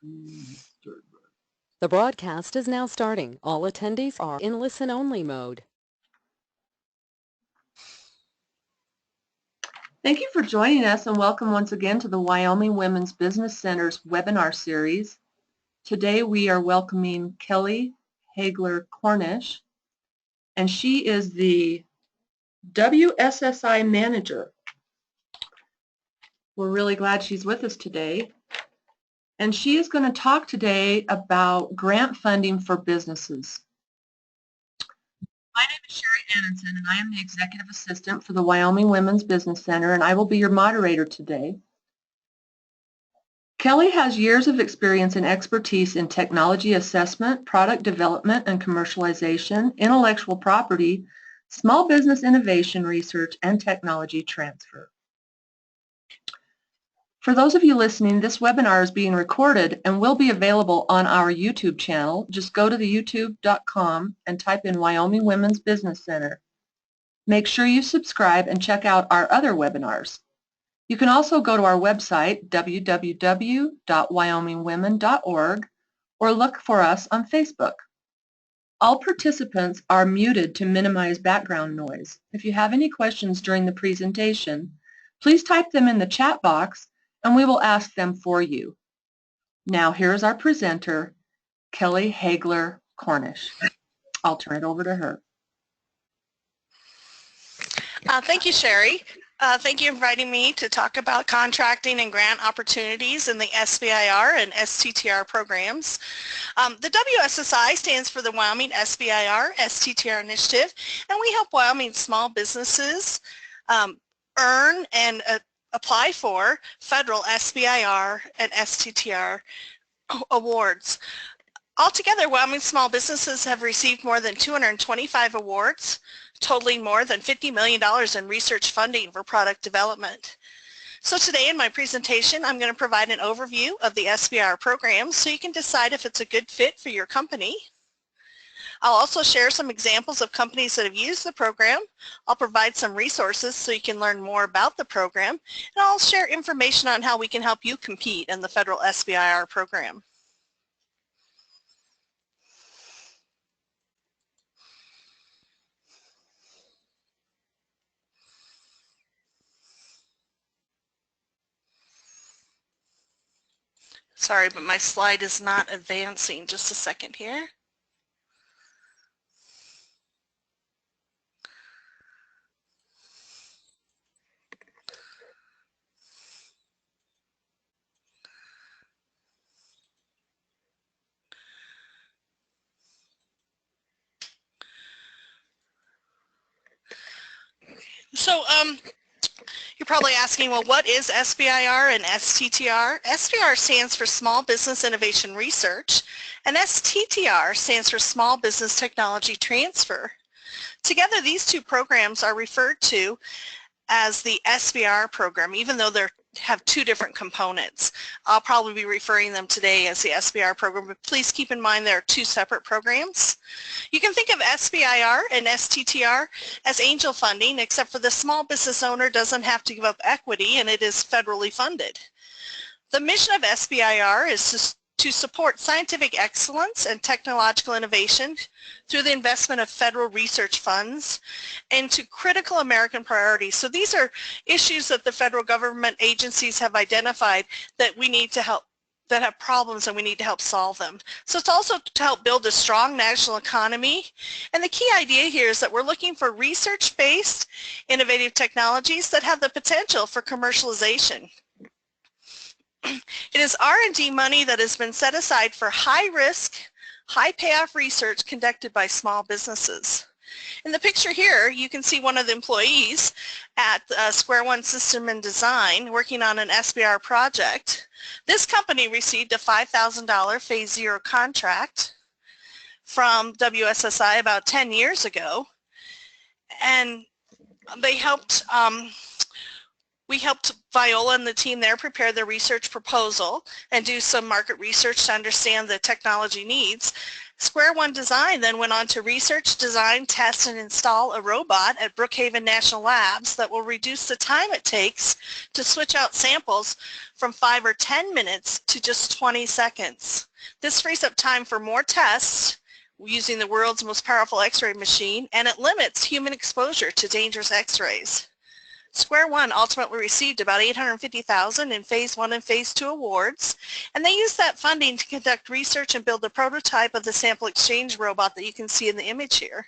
The broadcast is now starting. All attendees are in listen-only mode. Thank you for joining us and welcome once again to the Wyoming Women's Business Center's webinar series. Today we are welcoming Kelly Hagler-Cornish, and she is the WSSI Manager. We're really glad she's with us today. And she is going to talk today about grant funding for businesses. My name is Sherry Annenson, and I am the Executive Assistant for the Wyoming Women's Business Center, and I will be your moderator today. Kelly has years of experience and expertise in technology assessment, product development and commercialization, intellectual property, small business innovation research, and technology transfer. For those of you listening, this webinar is being recorded and will be available on our YouTube channel. Just go to the youtube.com and type in Wyoming Women's Business Center. Make sure you subscribe and check out our other webinars. You can also go to our website, www.wyomingwomen.org, or look for us on Facebook. All participants are muted to minimize background noise. If you have any questions during the presentation, please type them in the chat box and we will ask them for you. Now here's our presenter, Kelly Hagler-Cornish. I'll turn it over to her. Thank you, Sherry. Thank you for inviting me to talk about contracting and grant opportunities in the SBIR and STTR programs. The WSSI stands for the Wyoming SBIR STTR initiative, and we help Wyoming small businesses earn and apply for federal SBIR and STTR awards. Altogether, Wyoming small businesses have received more than 225 awards, totaling more than $50 million in research funding for product development. So today in my presentation, I'm going to provide an overview of the SBIR program so you can decide if it's a good fit for your company. I'll also share some examples of companies that have used the program. I'll provide some resources so you can learn more about the program, and I'll share information on how we can help you compete in the federal SBIR program. Sorry, but my slide is not advancing. Just a second here. So you're probably asking, well, what is SBIR and STTR? SBIR stands for Small Business Innovation Research, and STTR stands for Small Business Technology Transfer. Together, these two programs are referred to as the SBIR program, even though they have two different components. I'll probably be referring them today as the SBIR program, but please keep in mind there are two separate programs. You can think of SBIR and STTR as angel funding, except for the small business owner doesn't have to give up equity and it is federally funded. The mission of SBIR is to support scientific excellence and technological innovation through the investment of federal research funds into critical American priorities. So these are issues that the federal government agencies have identified that we need to help, that have problems and we need to help solve them. So it's also to help build a strong national economy. And the key idea here is that we're looking for research-based innovative technologies that have the potential for commercialization. It is R&D money that has been set aside for high-risk, high-payoff research conducted by small businesses. In the picture here, you can see one of the employees at Square One System and Design working on an SBIR project. This company received a $5,000 Phase 0 contract from WSSI about 10 years ago, and they helped we helped Viola and the team there prepare the research proposal and do some market research to understand the technology needs. Square One Design then went on to research, design, test, and install a robot at Brookhaven National Labs that will reduce the time it takes to switch out samples from 5 or 10 minutes to just 20 seconds. This frees up time for more tests using the world's most powerful X-ray machine, and it limits human exposure to dangerous X-rays. Square One ultimately received about $850,000 in Phase 1 and Phase 2 awards, and they used that funding to conduct research and build the prototype of the sample exchange robot that you can see in the image here.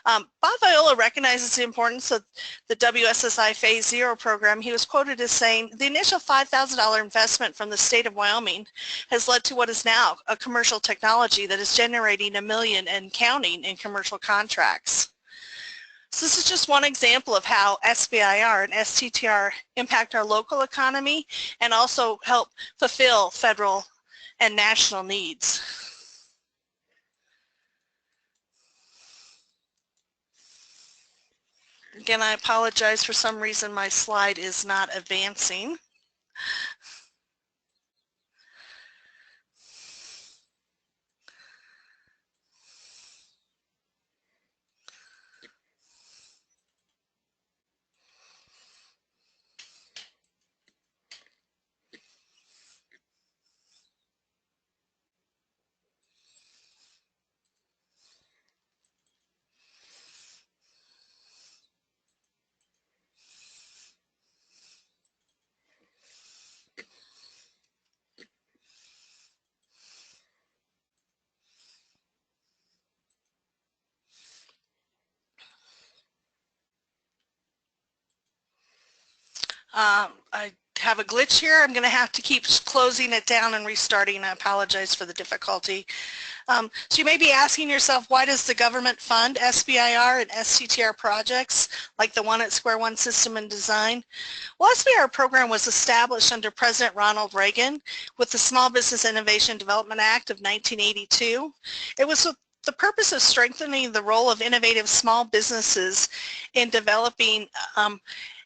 Bob Viola recognizes the importance of the WSSI Phase 0 program. He was quoted as saying, "The initial $5,000 investment from the state of Wyoming has led to what is now a commercial technology that is generating $1 million and counting in commercial contracts." So this is just one example of how SBIR and STTR impact our local economy and also help fulfill federal and national needs. Again, I apologize, for some reason my slide is not advancing. I have a glitch here. I'm going to have to keep closing it down and restarting. I apologize for the difficulty. So you may be asking yourself, why does the government fund SBIR and STTR projects like the one at Square One System and Design? Well, SBIR program was established under President Ronald Reagan with the Small Business Innovation Development Act of 1982. It was with the purpose of strengthening the role of innovative small businesses in developing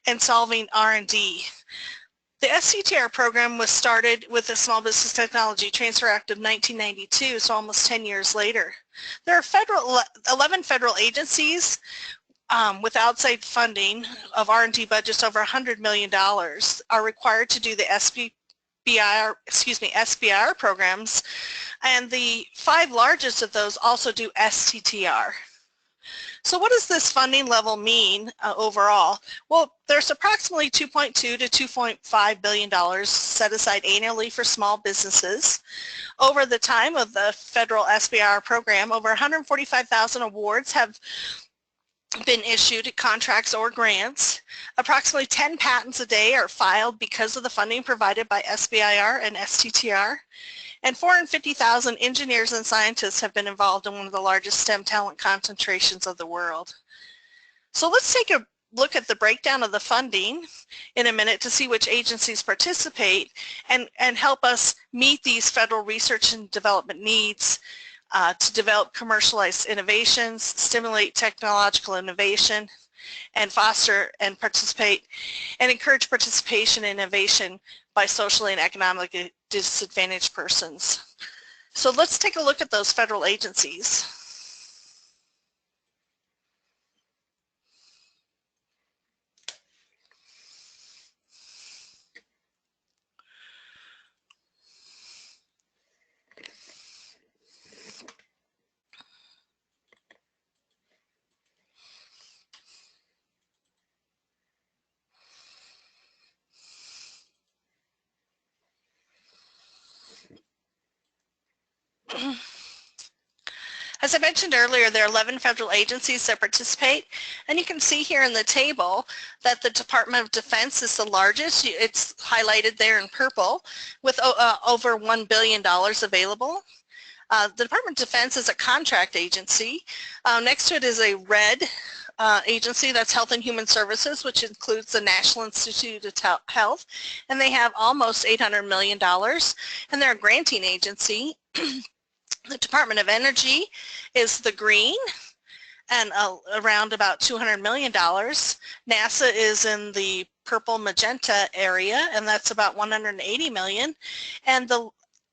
and solving R&D. The STTR program was started with the Small Business Technology Transfer Act of 1992, so almost 10 years later. There are 11 federal agencies with outside funding of R&D budgets over $100 million are required to do the SBIR programs, and the 5 largest of those also do STTR. So what does this funding level mean overall? Well, there's approximately $2.2 to $2.5 billion set aside annually for small businesses. Over the time of the federal SBIR program, over 145,000 awards have been issued, contracts or grants. Approximately 10 patents a day are filed because of the funding provided by SBIR and STTR. And 450,000 engineers and scientists have been involved in one of the largest STEM talent concentrations of the world. So let's take a look at the breakdown of the funding in a minute to see which agencies participate and help us meet these federal research and development needs to develop commercialized innovations, stimulate technological innovation, and foster and participate and encourage participation in innovation by socially and economically disadvantaged persons. So let's take a look at those federal agencies. As I mentioned earlier, there are 11 federal agencies that participate, and you can see here in the table that the Department of Defense is the largest. It's highlighted there in purple with over $1 billion available. The Department of Defense is a contract agency. Next to it is a red agency, that's Health and Human Services, which includes the National Institute of Health, and they have almost $800 million, and they're a granting agency. The Department of Energy is the green and around about $200 million. NASA is in the purple magenta area, and that's about $180 million. And the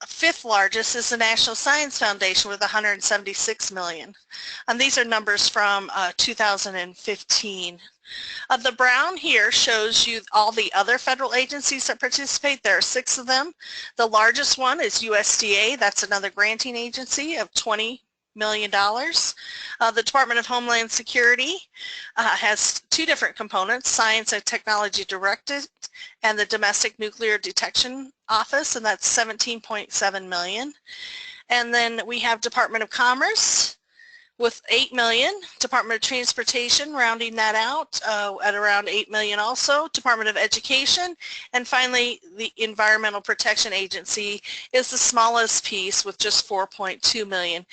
fifth largest is the National Science Foundation with 176 million. And these are numbers from 2015. The brown here shows you all the other federal agencies that participate. There are 6 of them. The largest one is USDA. That's another granting agency of $20 million. The Department of Homeland Security has 2 different components, Science and Technology Directed and the Domestic Nuclear Detection Office, and that's $17.7 million. And then we have Department of Commerce with $8 million, Department of Transportation rounding that out at around $8 million also, Department of Education, and finally the Environmental Protection Agency is the smallest piece with just $4.2 million.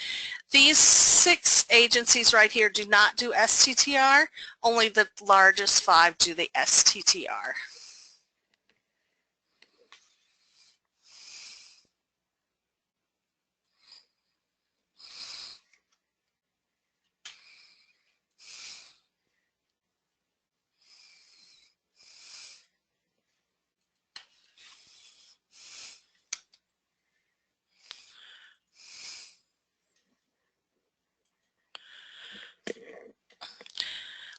These 6 agencies right here do not do STTR, only the largest 5 do the STTR.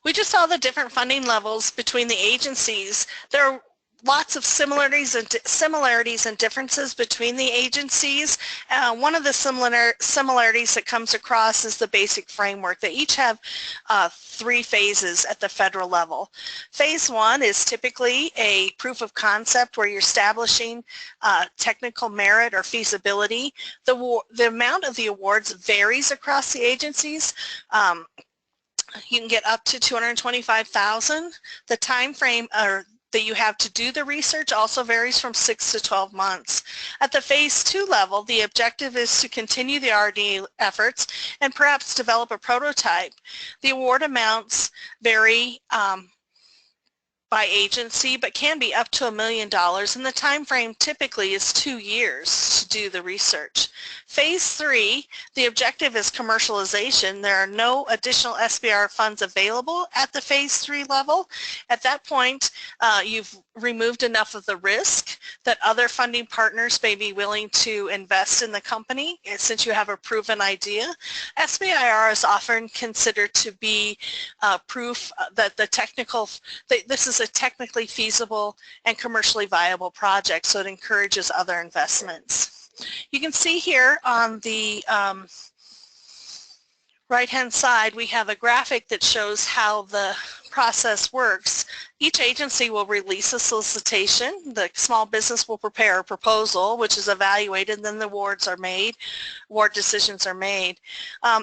We just saw the different funding levels between the agencies. There are lots of similarities and differences between the agencies. One of the similarities that comes across is the basic framework. They each have 3 phases at the federal level. Phase 1 is typically a proof of concept where you're establishing technical merit or feasibility. The amount of the awards varies across the agencies. You can get up to $225,000. The time frame that you have to do the research also varies from 6 to 12 months. At the phase 2 level, the objective is to continue the R&D efforts and perhaps develop a prototype. The award amounts vary by agency, but can be up to $1 million, and the time frame typically is 2 years to do the research. Phase 3, the objective is commercialization. There are no additional SBIR funds available at the phase 3 level. At that point, you've removed enough of the risk that other funding partners may be willing to invest in the company since you have a proven idea. SBIR is often considered to be proof that this is a technically feasible and commercially viable project, so it encourages other investments. You can see here on the right-hand side, we have a graphic that shows how the process works. Each agency will release a solicitation. The small business will prepare a proposal, which is evaluated, and then the awards are made, award decisions are made.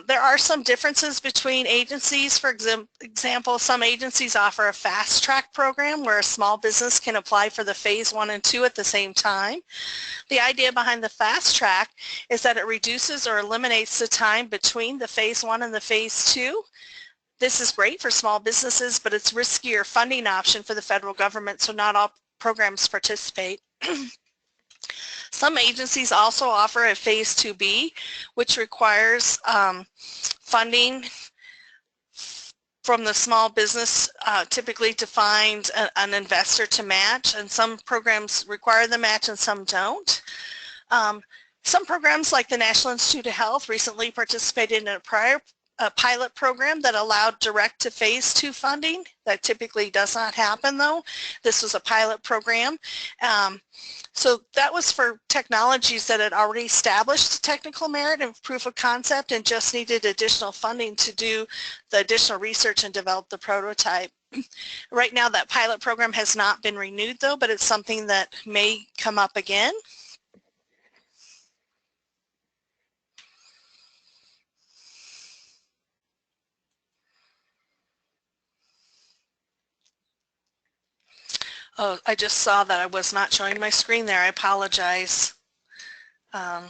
There are some differences between agencies. For example, some agencies offer a fast-track program where a small business can apply for the phase 1 and 2 at the same time. The idea behind the fast track is that it reduces or eliminates the time between the phase 1 and the phase 2. This is great for small businesses, but it's a riskier funding option for the federal government, so not all programs participate. Some agencies also offer a phase 2B, which requires funding from the small business typically to find an investor to match, and some programs require the match and some don't. Some programs like the National Institute of Health recently participated in a pilot program that allowed direct to phase 2 funding. That typically does not happen though. This was a pilot program. So that was for technologies that had already established technical merit and proof of concept and just needed additional funding to do the additional research and develop the prototype. Right now that pilot program has not been renewed though, but it's something that may come up again. Oh, I just saw that I was not showing my screen there. I apologize. I'll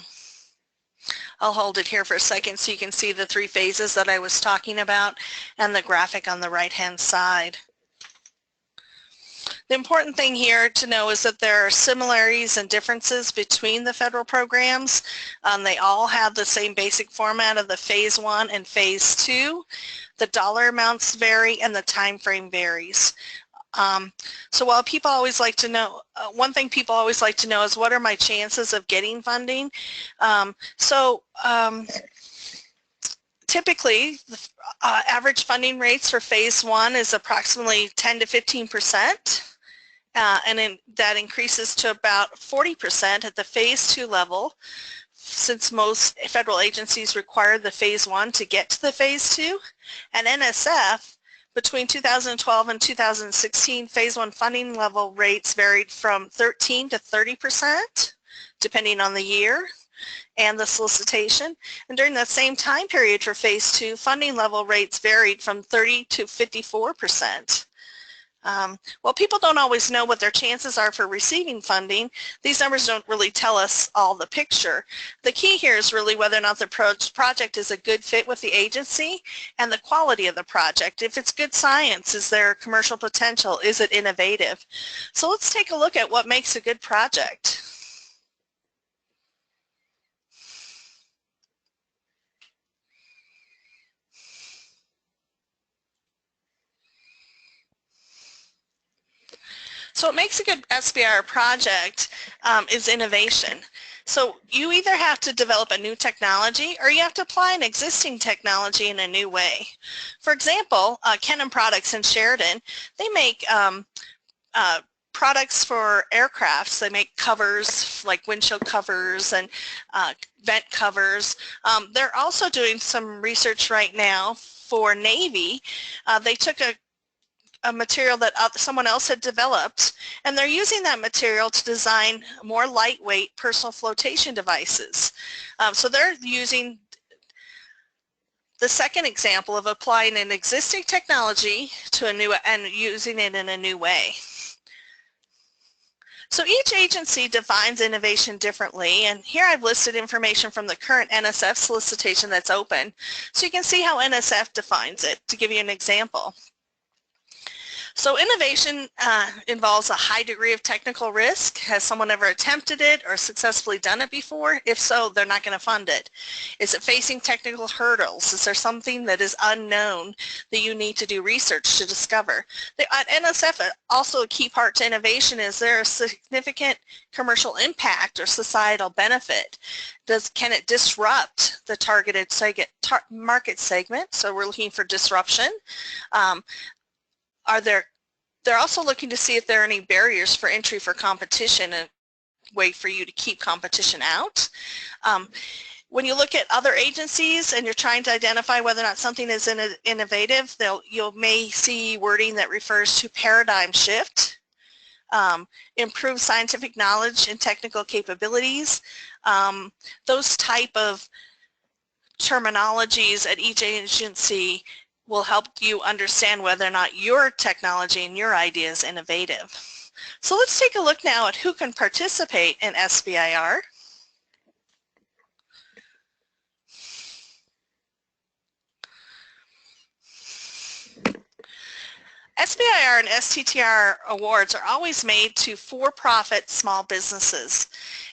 hold it here for a second so you can see the 3 phases that I was talking about and the graphic on the right-hand side. The important thing here to know is that there are similarities and differences between the federal programs. They all have the same basic format of the phase 1 and phase 2. The dollar amounts vary and the time frame varies. So while people always like to know, one thing people always like to know is what are my chances of getting funding? Typically, the average funding rates for phase 1 is approximately 10 to 15%, and that increases to about 40% at the phase 2 level, since most federal agencies require the phase 1 to get to the phase 2. And NSF, between 2012 and 2016, phase 1 funding level rates varied from 13 to 30%, depending on the year and the solicitation. And during that same time period for phase 2, funding level rates varied from 30 to 54%. While people don't always know what their chances are for receiving funding, these numbers don't really tell us all the picture. The key here is really whether or not the project is a good fit with the agency and the quality of the project. If it's good science, is there commercial potential? Is it innovative? So let's take a look at what makes a good project. So what makes a good SBIR project is innovation. So you either have to develop a new technology or you have to apply an existing technology in a new way. For example, Canon Products in Sheridan, they make products for aircrafts. They make covers like windshield covers and vent covers. They're also doing some research right now for Navy. They took a material that someone else had developed, and they're using that material to design more lightweight personal flotation devices. So they're using the second example of applying an existing technology to a new and using it in a new way. So each agency defines innovation differently, and here I've listed information from the current NSF solicitation that's open, so you can see how NSF defines it, to give you an example. So innovation involves a high degree of technical risk. Has someone ever attempted it or successfully done it before? If so, they're not going to fund it. Is it facing technical hurdles? Is there something that is unknown that you need to do research to discover? At NSF, also a key part to innovation is there a significant commercial impact or societal benefit? Can it disrupt the targeted market segment? So we're looking for disruption. They're also looking to see if there are any barriers for entry for competition, a way for you to keep competition out. When you look at other agencies and you're trying to identify whether or not something is innovative, you may see wording that refers to paradigm shift, improved scientific knowledge and technical capabilities. Those type of terminologies at each agency will help you understand whether or not your technology and your idea is innovative. So let's take a look now at who can participate in SBIR. SBIR and STTR awards are always made to for-profit small businesses.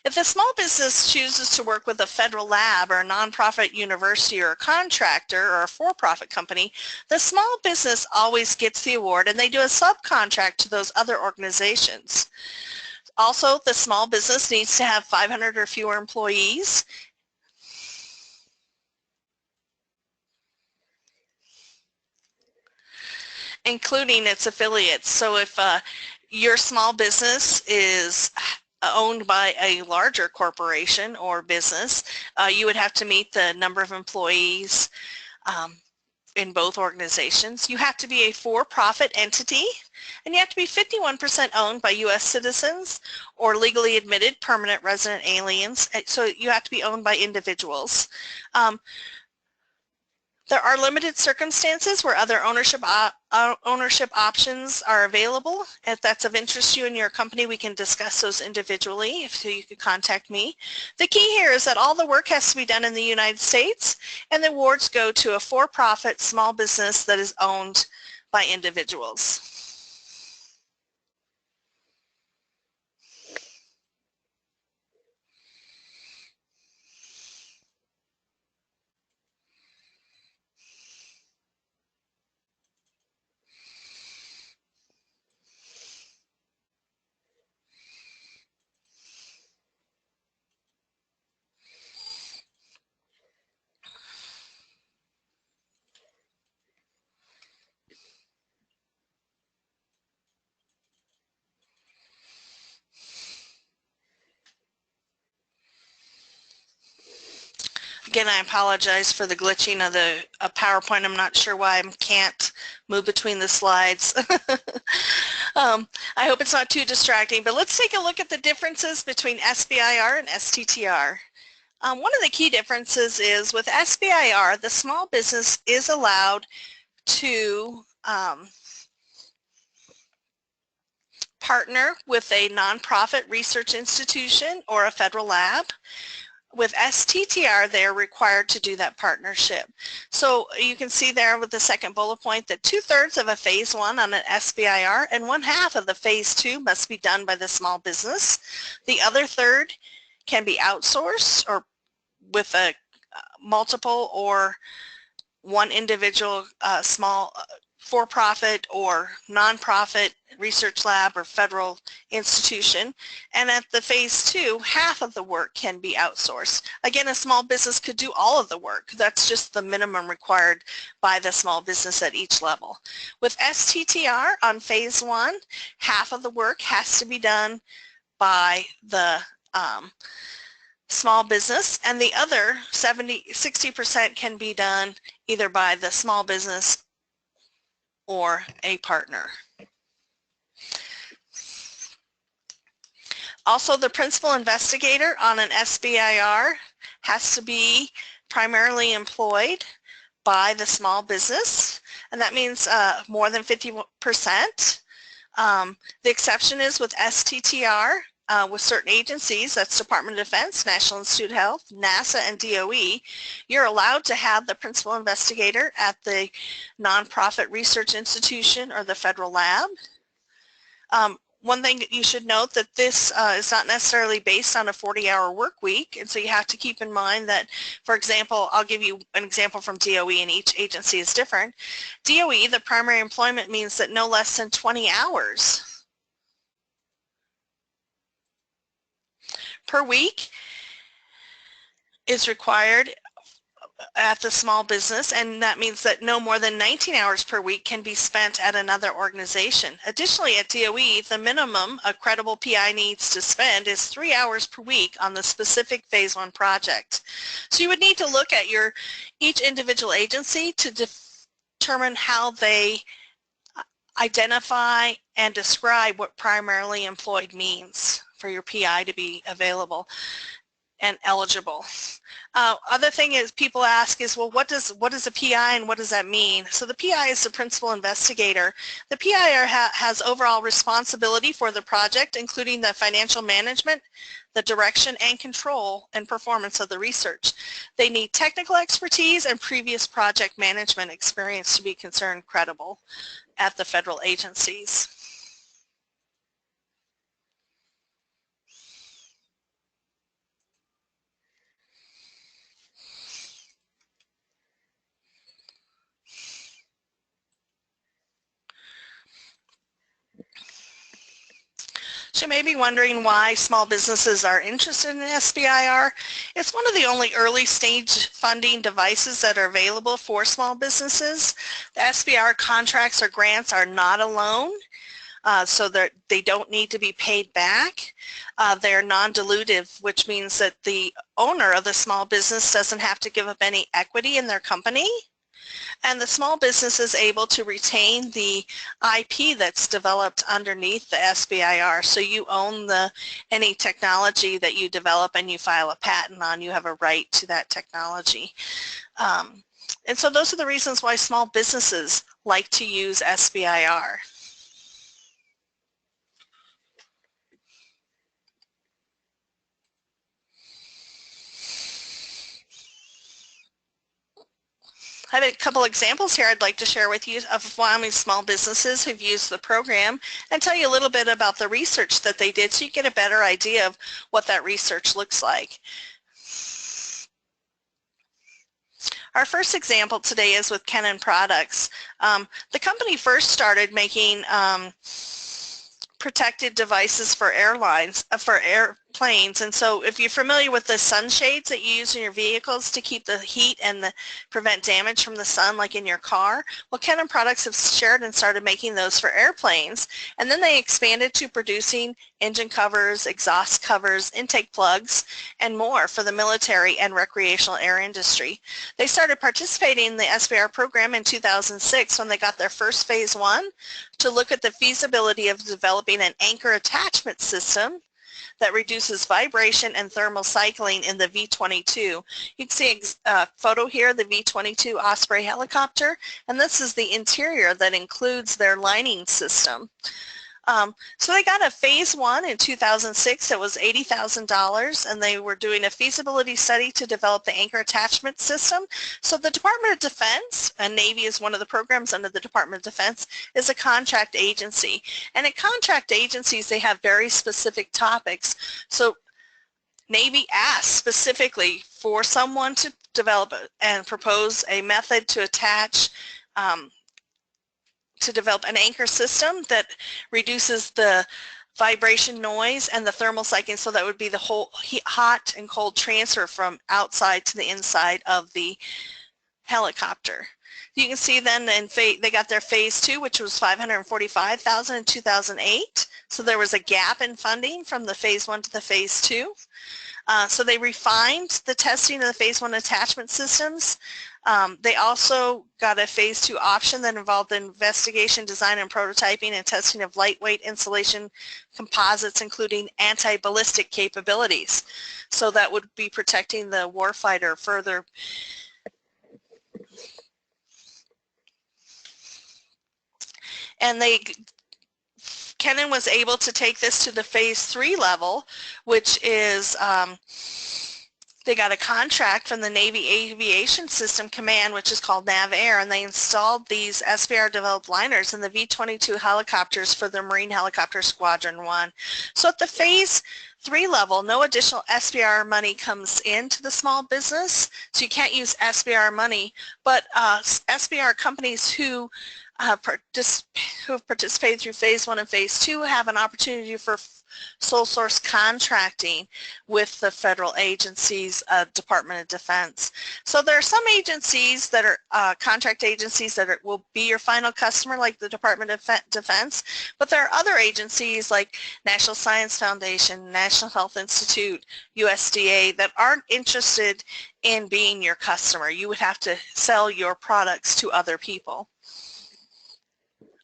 If the small business chooses to work with a federal lab or a nonprofit university or a contractor or a for-profit company, the small business always gets the award, and they do a subcontract to those other organizations. Also, the small business needs to have 500 or fewer employees. Including its affiliates. So if your small business is owned by a larger corporation or business, you would have to meet the number of employees in both organizations. You have to be a for-profit entity, and you have to be 51% owned by U.S. citizens or legally admitted permanent resident aliens. So you have to be owned by individuals. There are limited circumstances where other ownership options are available. If that's of interest to you and your company, we can discuss those individually, so you could contact me. The key here is that all the work has to be done in the United States, and the awards go to a for-profit small business that is owned by individuals. Again, I apologize for the glitching of the PowerPoint. I'm not sure why I can't move between the slides. I hope it's not too distracting, but let's take a look at the differences between SBIR and STTR. One of the key differences is with SBIR, the small business is allowed to partner with a nonprofit research institution or a federal lab. With STTR, they're required to do that partnership. So you can see there with the second bullet point that 2/3 of a phase 1 on an SBIR and 1/2 of the phase 2 must be done by the small business. The other third can be outsourced or with a multiple or one individual small for-profit or nonprofit research lab or federal institution. And at the phase 2, 1/2 of the work can be outsourced. Again, a small business could do all of the work. That's just the minimum required by the small business at each level. With STTR on phase 1, 1/2 of the work has to be done by the small business, and the other 60% can be done either by the small business or a partner. Also, the principal investigator on an SBIR has to be primarily employed by the small business, and that means more than 50%. The exception is with STTR, with certain agencies, that's Department of Defense, National Institute of Health, NASA, and DOE, you're allowed to have the principal investigator at the nonprofit research institution or the federal lab. One thing that you should note that this is not necessarily based on a 40-hour work week, and so you have to keep in mind that, for example, I'll give you an example from DOE, and each agency is different. DOE, the primary employment means that no less than 20 hours per week is required at the small business, and that means that no more than 19 hours per week can be spent at another organization. Additionally, at DOE, the minimum a credible PI needs to spend is 3 hours per week on the specific phase 1 project. So you would need to look at each individual agency to determine how they identify and describe what primarily employed means for your PI to be available and eligible. Other thing is people ask is, well, what is a PI and what does that mean? So the PI is the principal investigator. The PI has overall responsibility for the project, including the financial management, the direction and control and performance of the research. They need technical expertise and previous project management experience to be considered credible at the federal agencies. So you may be wondering why small businesses are interested in SBIR. It's one of the only early stage funding devices that are available for small businesses. The SBIR contracts or grants are not a loan, so that they don't need to be paid back. They're non-dilutive, which means that the owner of the small business doesn't have to give up any equity in their company. And the small business is able to retain the IP that's developed underneath the SBIR. So you own any technology that you develop and you file a patent on, you have a right to that technology. And so those are the reasons why small businesses like to use SBIR. I have a couple examples here I'd like to share with you of Wyoming small businesses who've used the program and tell you a little bit about the research that they did so you get a better idea of what that research looks like. Our first example today is with Canon Products. The company first started making protected devices for airlines, planes. And so if you're familiar with the sunshades that you use in your vehicles to keep the heat and prevent damage from the sun, like in your car, well, Canon Products have shared and started making those for airplanes. And then they expanded to producing engine covers, exhaust covers, intake plugs, and more for the military and recreational air industry. They started participating in the SBIR program in 2006 when they got their first phase 1 to look at the feasibility of developing an anchor attachment system that reduces vibration and thermal cycling in the V-22. You can see a photo here, the V-22 Osprey helicopter, and this is the interior that includes their lining system. So they got a phase 1 in 2006 that was $80,000, and they were doing a feasibility study to develop the anchor attachment system. So the Department of Defense, and Navy is one of the programs under the Department of Defense, is a contract agency. And at contract agencies, they have very specific topics. So Navy asked specifically for someone to develop and propose a method to attach to develop an anchor system that reduces the vibration noise and the thermal cycling, so that would be the whole hot and cold transfer from outside to the inside of the helicopter. You can see then they got their phase 2, which was $545,000 in 2008. So there was a gap in funding from the phase 1 to the phase 2. So they refined the testing of the phase 1 attachment systems. They also got a phase 2 option that involved the investigation, design, and prototyping and testing of lightweight insulation composites, including anti-ballistic capabilities. So that would be protecting the warfighter further. And Canon was able to take this to the phase 3 level, which is they got a contract from the Navy Aviation System Command, which is called NavAir, and they installed these SBIR developed liners in the V-22 helicopters for the Marine Helicopter Squadron 1. So at the phase 3 level, no additional SBIR money comes into the small business, so you can't use SBIR money, but SBIR companies who have participated through phase 1 and phase 2 have an opportunity for sole source contracting with the federal agencies, Department of Defense. So there are some agencies that are contract agencies that will be your final customer, like the Department of Defense, but there are other agencies like National Science Foundation, National Health Institute, USDA that aren't interested in being your customer. You would have to sell your products to other people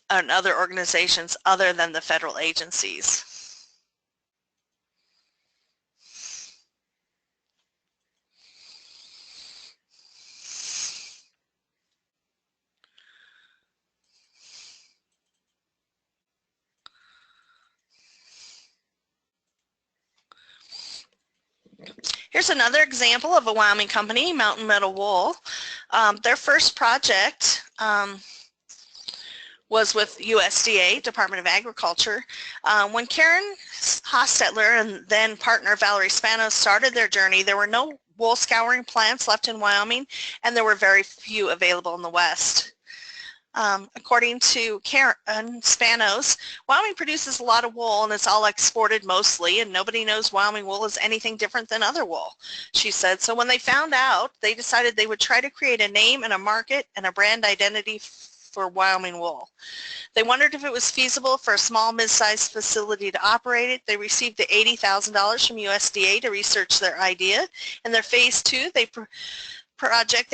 and other organizations other than the federal agencies. Here's another example of a Wyoming company, Mountain Meadow Wool. Their first project was with USDA, Department of Agriculture. When Karen Hostetler and then partner Valerie Spanos started their journey, there were no wool scouring plants left in Wyoming, and there were very few available in the West. According to Karen Spanos, Wyoming produces a lot of wool and it's all exported mostly, and nobody knows Wyoming wool is anything different than other wool, she said. So when they found out, they decided they would try to create a name and a market and a brand identity for Wyoming wool. They wondered if it was feasible for a small mid-sized facility to operate it. They received the $80,000 from USDA to research their idea. In their phase 2, they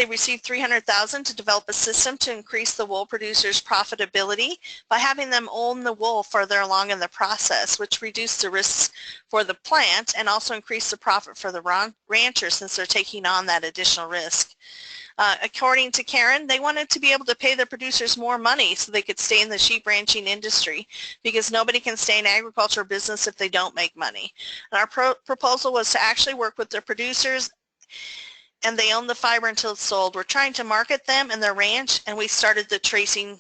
received $300,000 to develop a system to increase the wool producers' profitability by having them own the wool further along in the process, which reduced the risks for the plant and also increased the profit for the ranchers since they're taking on that additional risk. According to Karen, they wanted to be able to pay the producers more money so they could stay in the sheep ranching industry, because nobody can stay in agriculture business if they don't make money. And our proposal was to actually work with their producers, and they own the fiber until it's sold. We're trying to market them and their ranch, and we started the tracing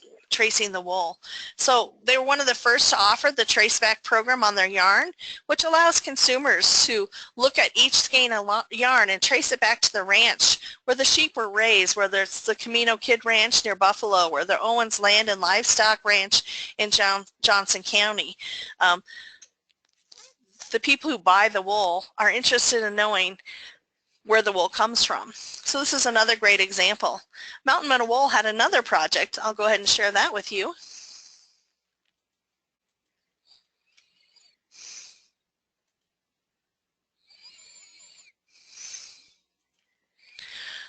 the wool. So they were one of the first to offer the traceback program on their yarn, which allows consumers to look at each skein of yarn and trace it back to the ranch where the sheep were raised, whether it's the Camino Kid Ranch near Buffalo, or the Owens Land and Livestock Ranch in Johnson County. the people who buy the wool are interested in knowing where the wool comes from. So this is another great example. Mountain Meadow Wool had another project. I'll go ahead and share that with you.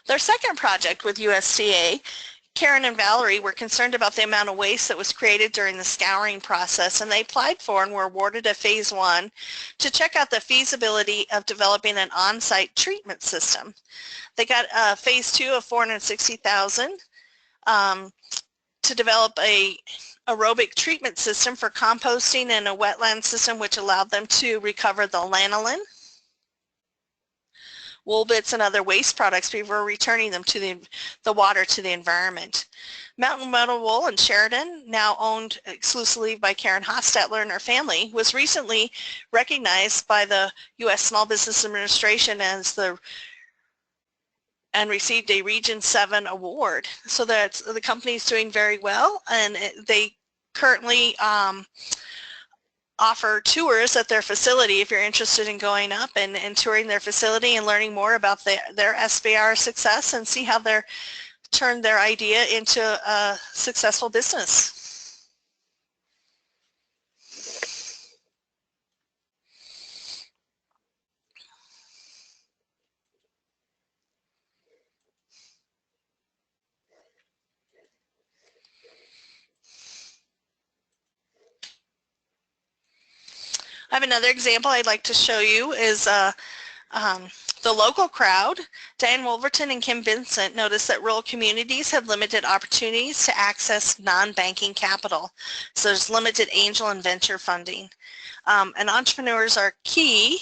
Their second project with USDA, Karen and Valerie were concerned about the amount of waste that was created during the scouring process, and they applied for and were awarded a phase 1 to check out the feasibility of developing an on-site treatment system. They got phase 2 of $460,000 to develop a aerobic treatment system for composting and a wetland system which allowed them to recover the lanolin, wool bits, and other waste products before returning them to the water to the environment. Mountain Meadow Wool in Sheridan, now owned exclusively by Karen Hostetler and her family, was recently recognized by the U.S. Small Business Administration as and received a Region 7 award. So that's, the company's doing very well, and they currently offer tours at their facility if you're interested in going up and touring their facility and learning more about their SBIR success and see how they're turned their idea into a successful business. I have another example I'd like to show you is the local crowd. Diane Wolverton and Kim Vincent noticed that rural communities have limited opportunities to access non-banking capital. So there's limited angel and venture funding. And entrepreneurs are key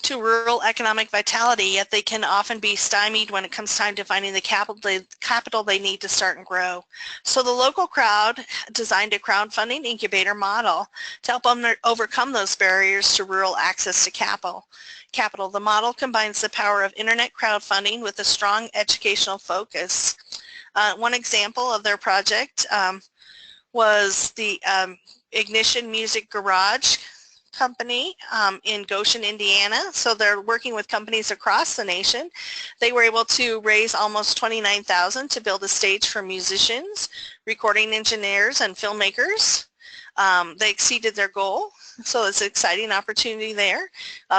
to rural economic vitality, yet they can often be stymied when it comes time to finding the capital they need to start and grow. So the local crowd designed a crowdfunding incubator model to help them overcome those barriers to rural access to capital. The model combines the power of internet crowdfunding with a strong educational focus. One example of their project was the Ignition Music Garage company in Goshen, Indiana. So they're working with companies across the nation. They were able to raise almost $29,000 to build a stage for musicians, recording engineers, and filmmakers. They exceeded their goal, so it's an exciting opportunity there.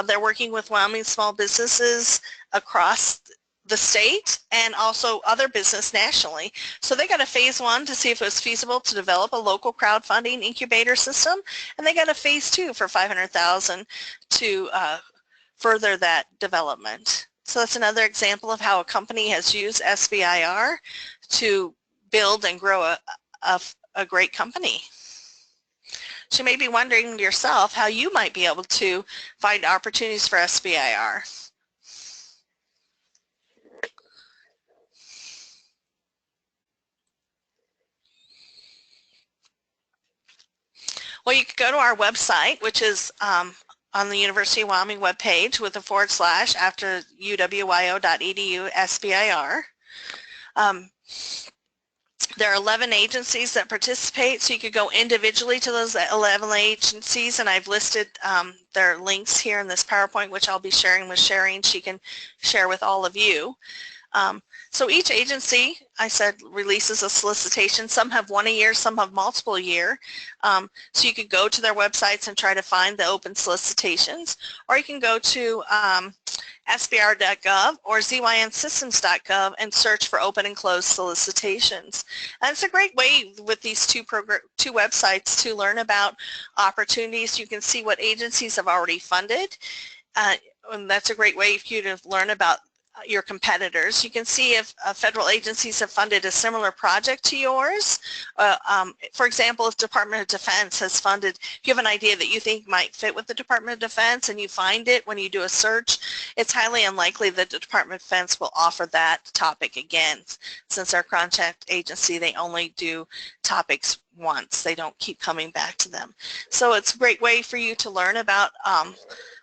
They're working with Wyoming small businesses across the state and also other business nationally. So they got a phase 1 to see if it was feasible to develop a local crowdfunding incubator system, and they got a phase 2 for $500,000 to further that development. So that's another example of how a company has used SBIR to build and grow a great company. So you may be wondering yourself how you might be able to find opportunities for SBIR. Well, you could go to our website, which is on the University of Wyoming webpage with a / after uwyo.edu SBIR. There are 11 agencies that participate, so you could go individually to those 11 agencies, and I've listed their links here in this PowerPoint, which I'll be sharing with Sherry, and she can share with all of you. So each agency, I said, releases a solicitation. Some have one a year, some have multiple a year. So you could go to their websites and try to find the open solicitations, or you can go to SBIR.gov or ZYNsystems.gov and search for open and closed solicitations. And it's a great way with these two websites to learn about opportunities. You can see what agencies have already funded, and that's a great way for you to learn about your competitors. You can see if federal agencies have funded a similar project to yours. For example, if Department of Defense has funded, if you have an idea that you think might fit with the Department of Defense and you find it when you do a search, it's highly unlikely that the Department of Defense will offer that topic again. Since our contract agency, they only do topics once. They don't keep coming back to them. So it's a great way for you to learn about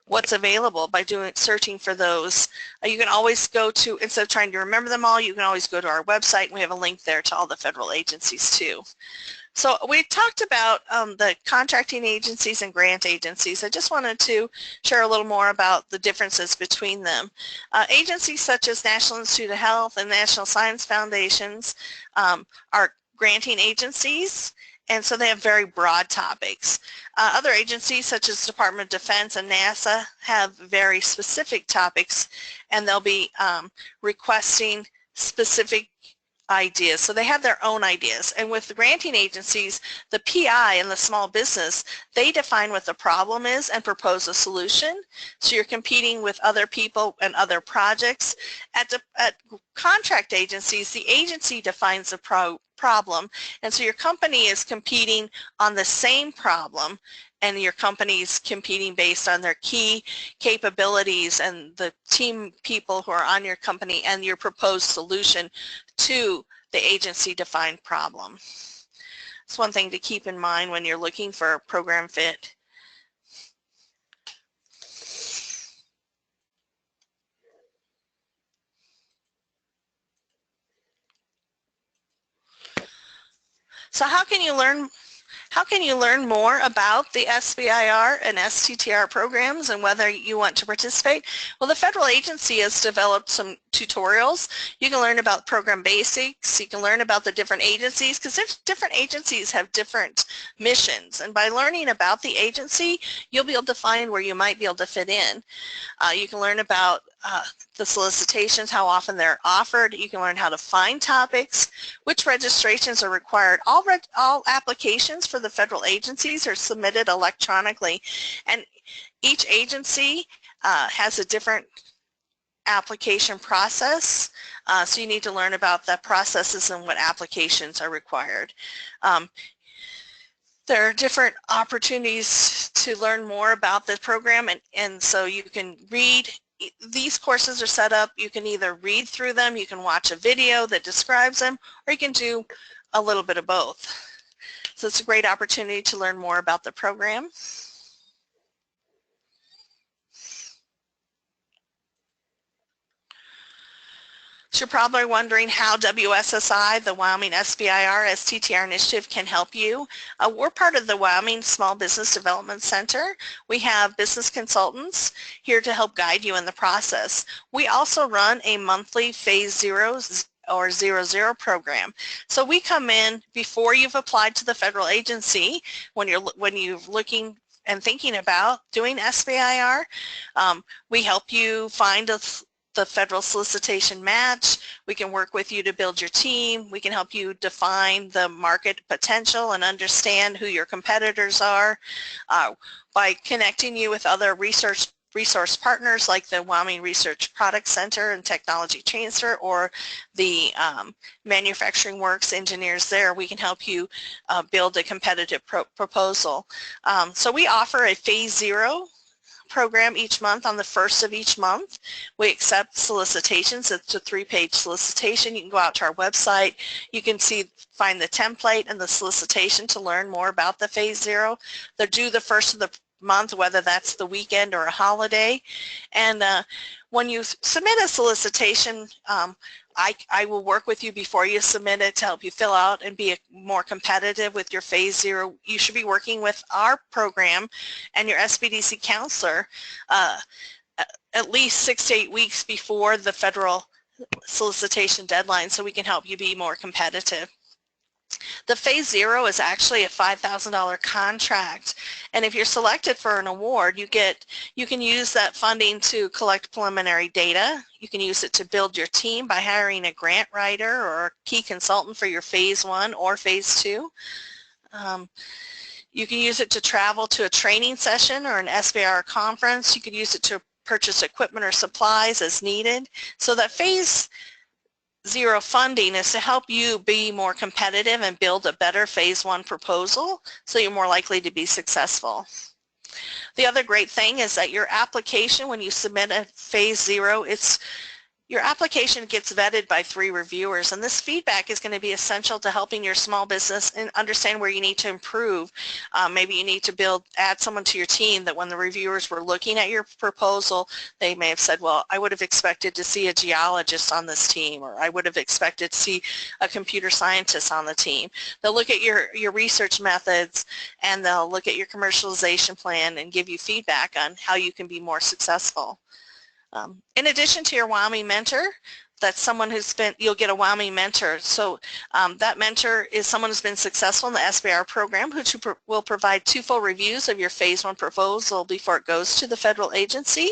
what's available by searching for those. You can always go to, instead of trying to remember them all, you can always go to our website, and we have a link there to all the federal agencies too. So we talked about the contracting agencies and grant agencies. I just wanted to share a little more about the differences between them. Agencies such as National Institute of Health and National Science Foundations are granting agencies, and so they have very broad topics. Other agencies such as Department of Defense and NASA have very specific topics, and they'll be requesting specific ideas. So they have their own ideas. And with the granting agencies, the PI and the small business, they define what the problem is and propose a solution. So you're competing with other people and other projects. At contract agencies, the agency defines the problem, and so your company is competing on the same problem, and your company's competing based on their key capabilities and the team people who are on your company and your proposed solution to the agency-defined problem. It's one thing to keep in mind when you're looking for a program fit. So how can you learn more about the SBIR and STTR programs and whether you want to participate? Well, the federal agency has developed some tutorials. You can learn about program basics. You can learn about the different agencies, because different agencies have different missions. And by learning about the agency, you'll be able to find where you might be able to fit in. You can learn about the solicitations, how often they're offered. You can learn how to find topics, which registrations are required. All applications for the federal agencies are submitted electronically, and each agency has a different application process, so you need to learn about the processes and what applications are required. There are different opportunities to learn more about the program, and so you can read. These courses are set up, you can either read through them, you can watch a video that describes them, or you can do a little bit of both. So it's a great opportunity to learn more about the program. So you're probably wondering how WSSI, the Wyoming SBIR STTR initiative, can help you. We're part of the Wyoming Small Business Development Center. We have business consultants here to help guide you in the process. We also run a monthly Phase 0 or 00 program. So we come in before you've applied to the federal agency, when you're looking and thinking about doing SBIR. We help you find the federal solicitation match. We can work with you to build your team. We can help you define the market potential and understand who your competitors are by connecting you with other resource partners like the Wyoming Research Product Center and Technology Transfer, or the Manufacturing Works engineers there. We can help you build a competitive proposal. So we offer a Phase 0 program each month on the first of each month. We accept solicitations. It's a 3-page solicitation. You can go out to our website. You can find the template and the solicitation to learn more about the Phase 0. They're due the first of the month, whether that's the weekend or a holiday. And when you submit a solicitation, I will work with you before you submit it to help you fill out and be more competitive with your Phase 0. You should be working with our program and your SBDC counselor at least 6 to 8 weeks before the federal solicitation deadline, so we can help you be more competitive. The Phase 0 is actually a $5,000 contract, and if you're selected for an award, you can use that funding to collect preliminary data. You can use it to build your team by hiring a grant writer or a key consultant for your Phase 1 or Phase 2. You can use it to travel to a training session or an SBIR conference. You could use it to purchase equipment or supplies as needed. So that Phase 0 funding is to help you be more competitive and build a better Phase 1 proposal, so you're more likely to be successful. The other great thing is that your application, when you submit a Phase 0, Your application gets vetted by 3 reviewers, and this feedback is going to be essential to helping your small business and understand where you need to improve. Maybe you need to add someone to your team that when the reviewers were looking at your proposal, they may have said, well, I would have expected to see a geologist on this team, or I would have expected to see a computer scientist on the team. They'll look at your research methods, and they'll look at your commercialization plan and give you feedback on how you can be more successful. In addition to your WowMe mentor, that's someone you'll get a WowMe mentor. So that mentor is someone who's been successful in the SBIR program, who will provide 2 full reviews of your phase 1 proposal before it goes to the federal agency.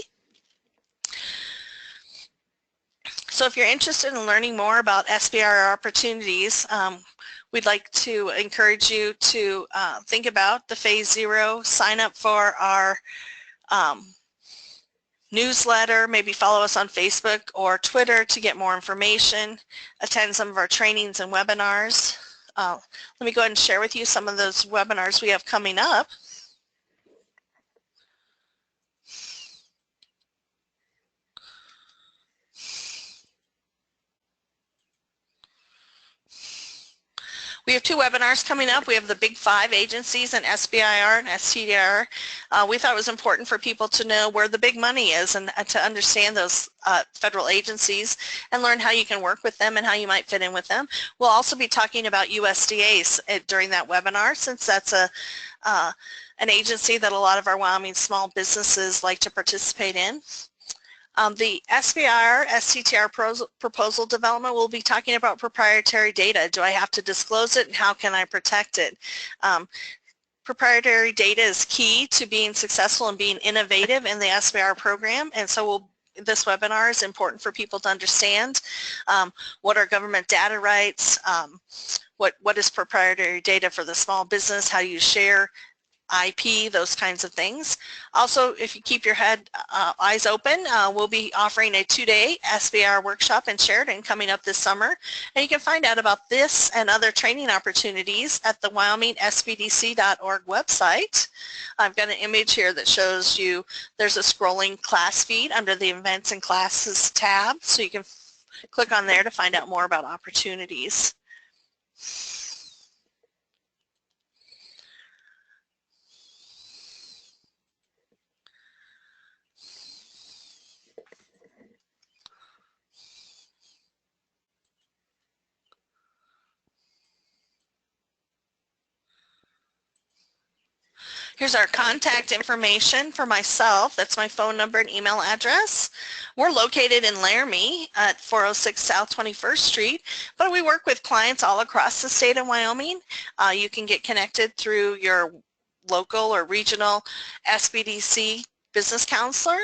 So if you're interested in learning more about SBIR opportunities, we'd like to encourage you to think about the phase 0, sign up for our newsletter, maybe follow us on Facebook or Twitter to get more information, attend some of our trainings and webinars. Let me go ahead and share with you some of those webinars we have coming up. We have 2 webinars coming up. We have the Big 5 agencies and SBIR and STTR. We thought it was important for people to know where the big money is and to understand those federal agencies and learn how you can work with them and how you might fit in with them. We'll also be talking about USDAs during that webinar, since that's an agency that a lot of our Wyoming small businesses like to participate in. The SBIR, STTR proposal development, we'll be talking about proprietary data. Do I have to disclose it, and how can I protect it? Proprietary data is key to being successful and being innovative in the SBIR program, and so this webinar is important for people to understand what are government data rights, what is proprietary data for the small business, how you share IP, those kinds of things. Also, if you keep your eyes open, we'll be offering a 2-day SBIR workshop in Sheridan coming up this summer. And you can find out about this and other training opportunities at the WyomingSBDC.org website. I've got an image here that shows you there's a scrolling class feed under the Events and Classes tab, so you can click on there to find out more about opportunities. Here's our contact information for myself. That's my phone number and email address. We're located in Laramie at 406 South 21st Street, but we work with clients all across the state of Wyoming. You can get connected through your local or regional SBDC business counselor,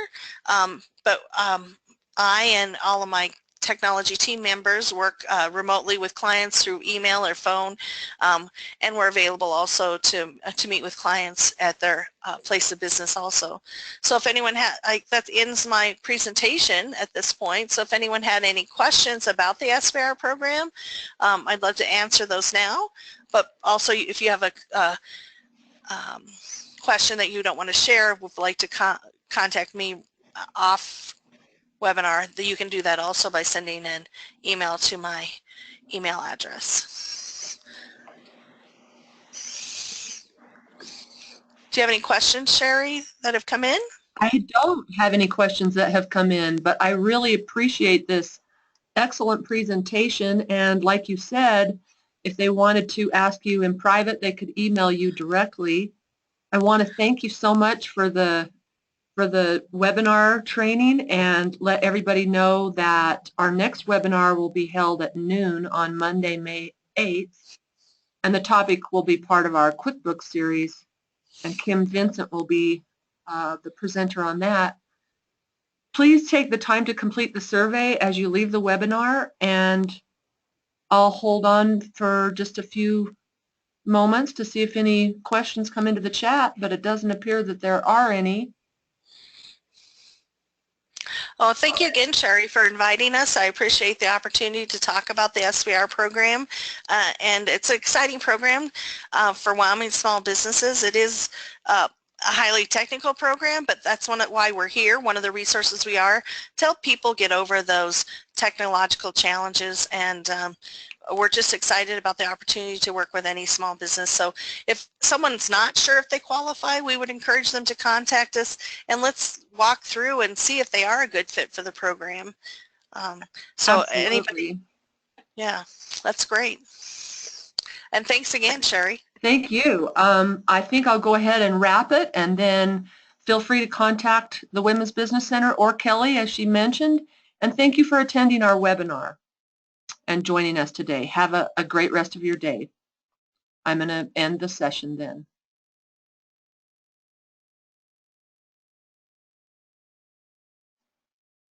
but I and all of my technology team members work remotely with clients through email or phone, and we're available also to meet with clients at their place of business also. So if anyone that ends my presentation at this point. So if anyone had any questions about the SBIR program, I'd love to answer those now. But also, if you have a question that you don't want to share, would like to contact me off webinar, that you can do that also by sending an email to my email address. Do you have any questions, Sherry, that have come in? I don't have any questions that have come in, but I really appreciate this excellent presentation, and like you said, if they wanted to ask you in private, they could email you directly. I want to thank you so much for the webinar training, and let everybody know that our next webinar will be held at noon on Monday, May 8th, and the topic will be part of our QuickBooks series, and Kim Vincent will be the presenter on that. Please take the time to complete the survey as you leave the webinar, and I'll hold on for just a few moments to see if any questions come into the chat, but it doesn't appear that there are any. Well, thank you again, Sherry, for inviting us. I appreciate the opportunity to talk about the SBIR program, and it's an exciting program for Wyoming small businesses. It is a highly technical program, but that's why we're here. One of the resources we are to help people get over those technological challenges, and we're just excited about the opportunity to work with any small business. So if someone's not sure if they qualify, we would encourage them to contact us, and let's walk through and see if they are a good fit for the program. So Absolutely. anybody, yeah, that's great. And thanks again, Sherry. Thank you. I think I'll go ahead and wrap it, and then feel free to contact the Women's Business Center or Kelly, as she mentioned. And thank you for attending our webinar and joining us today. Have a great rest of your day. I'm going to end the session then.